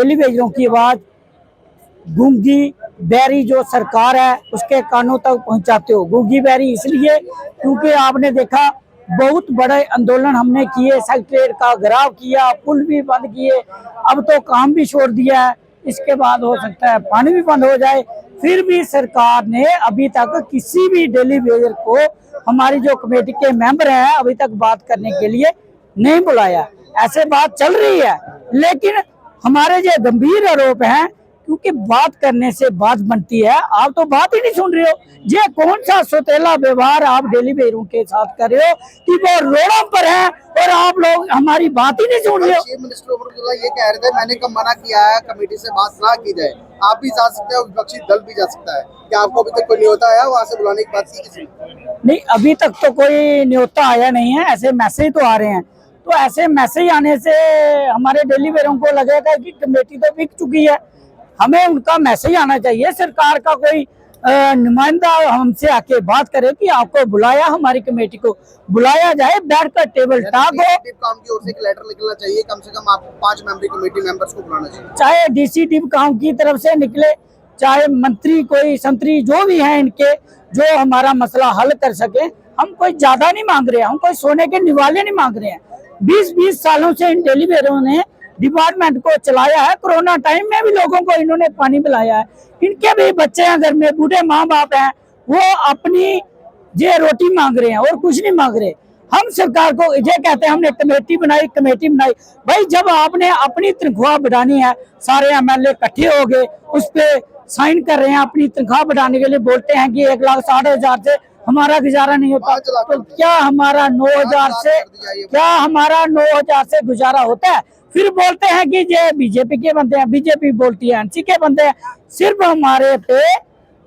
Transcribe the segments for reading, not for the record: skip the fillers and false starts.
Daily वेजरों की आवाज गूंगी बैरी जो सरकार है उसके कानों तक पहुंचाते हो। गूंगी बैरी इसलिए क्योंकि आपने देखा बहुत बड़े आंदोलन हमने किए, सेक्रेटरीट का घेराव किया, पुल भी बंद किए, अब तो काम भी छोड़ दिया है, इसके बाद हो सकता है पानी भी बंद हो जाए। फिर भी सरकार ने अभी तक किसी भी डेली वेजर को, हमारी जो कमेटी के मेंबर हैं, अभी तक बात करने के लिए नहीं बुलाया। ऐसे बात चल रही है, लेकिन हमारे जो गंभीर आरोप हैं, क्योंकि बात करने से बात बनती है, आप तो बात ही नहीं सुन रहे हो। ये कौन सा सोतेला व्यवहार आप डेली वेजरों के साथ कर रहे हो कि वो रोडों पर है और आप लोग हमारी बात ही नहीं सुन रहे हो। चीफ मिनिस्टर उमर अब्दुल्ला ये कह रहे थे मैंने कब मना किया है, कमेटी से बात ना की जाए। आप भी जा सकते हो, विपक्षी दल भी जा सकता है। क्या आपको अभी तक कोई न्योता आया वहाँ से बुलाने की बात की किसी नहीं, अभी तक तो कोई न्योता आया नहीं है। ऐसे मैसेज तो आ रहे हैं, तो ऐसे मैसेज आने से हमारे डेली वेजरों को लगेगा कि कमेटी तो बिक चुकी है। हमें उनका मैसेज आना चाहिए, सरकार का कोई नुमाइंदा हमसे आके बात करे कि आपको बुलाया, हमारी कमेटी को बुलाया जाए, बैठकर टेबल टॉक हो। काम की ओर से एक लेटर निकलना चाहिए, कम से कम आपको 5 मेंबरी कमेटी मेंबर्स को बुलाना चाहिए। चाहे डीसी काम की तरफ से निकले, चाहे मंत्री कोई संतरी जो भी हैं इनके, जो हमारा मसला हल कर सके। हम कोई ज्यादा नहीं मांग रहे हैं, हम कोई सोने के निवाले नहीं मांग रहे हैं। 20-20 सालों से इन डेली वेजरों ने डिपार्टमेंट को चलाया है। कोरोना टाइम में भी लोगों को इन्होंने पानी पिलाया है। इनके भी बच्चे हैं घर में, बूढ़े माँ बाप हैं, वो अपनी ये रोटी मांग रहे हैं और कुछ नहीं मांग रहे। हम सरकार को ये कहते हैं हमने कमेटी बनाई। भाई जब आपने अपनी तनख्वाह बढ़ानी है, सारे एमएलए इकट्ठे हो गए, उस पर साइन कर रहे हैं अपनी तनख्वाह बढ़ाने के लिए, बोलते हैं कि 1,60,000 से हमारा गुजारा नहीं होता। तो क्या हमारा 9,000 से गुजारा होता है? फिर बोलते हैं कि ये बीजेपी के बंदे हैं, बीजेपी बोलती है एनसी के बंदे हैं। सिर्फ हमारे पे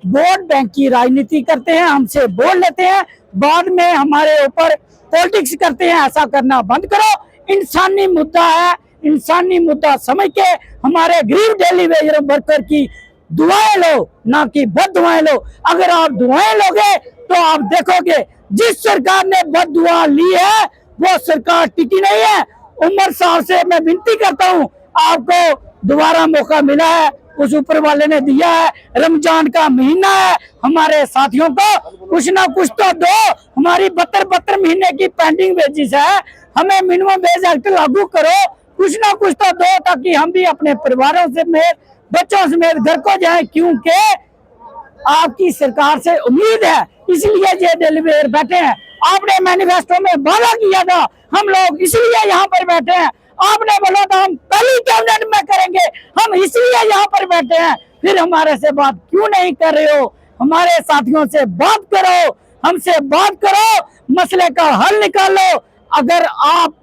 वोट बैंक की राजनीति करते हैं, हमसे बोल लेते हैं, बाद में हमारे ऊपर पॉलिटिक्स करते हैं। ऐसा करना बंद करो। इंसानी मुद्दा है, इंसानी मुद्दा समझ के हमारे गरीब डेली वेजर वर्कर की दुआएं लो, ना कि बद दुआएं लो। अगर आप दुआएं लोगे तो आप देखोगे जिस सरकार ने बद दुआ ली है वो सरकार टिकी नहीं है। उमर साहब से मैं विनती करता हूँ, आपको दोबारा मौका मिला है, उस ऊपर वाले ने दिया है। रमजान का महीना है, हमारे साथियों को कुछ ना कुछ तो दो। हमारी 72 महीने की पेंडिंग वेजिस है, हमें मिनिमम वेज एक्ट लागू करो, कुछ ना कुछ तो दो, ताकि हम भी अपने परिवारों से बच्चों समेत घर को जाए। क्योंकि आपकी सरकार से उम्मीद है, इसलिए ये डेली वेजर बैठे हैं। आपने मैनिफेस्टो में वादा किया था, हम लोग इसलिए यहाँ पर बैठे हैं। आपने बोला था हम पहली कैबिनेट में करेंगे, हम इसलिए यहाँ पर बैठे हैं। फिर हमारे से बात क्यों नहीं कर रहे हो? हमारे साथियों से बात करो, हमसे बात करो, मसले का हल निकालो। अगर आप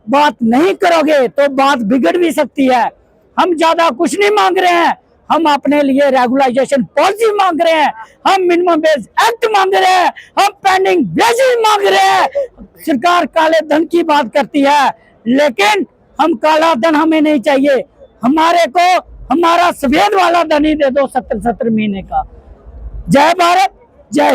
बात नहीं करोगे तो बात बिगड़ भी सकती है। हम ज्यादा कुछ नहीं मांग रहे हैं, हम अपने लिए रेगुलाइजेशन पॉलिसी मांग रहे हैं, हम मिनिमम वेज एक्ट मांग रहे हैं, हम पेंडिंग वेजेस मांग रहे हैं। सरकार काले धन की बात करती है, लेकिन हम काला धन हमें नहीं चाहिए। हमारे को हमारा सफेद वाला धन ही दे दो 70 महीने का। जय भारत, जय।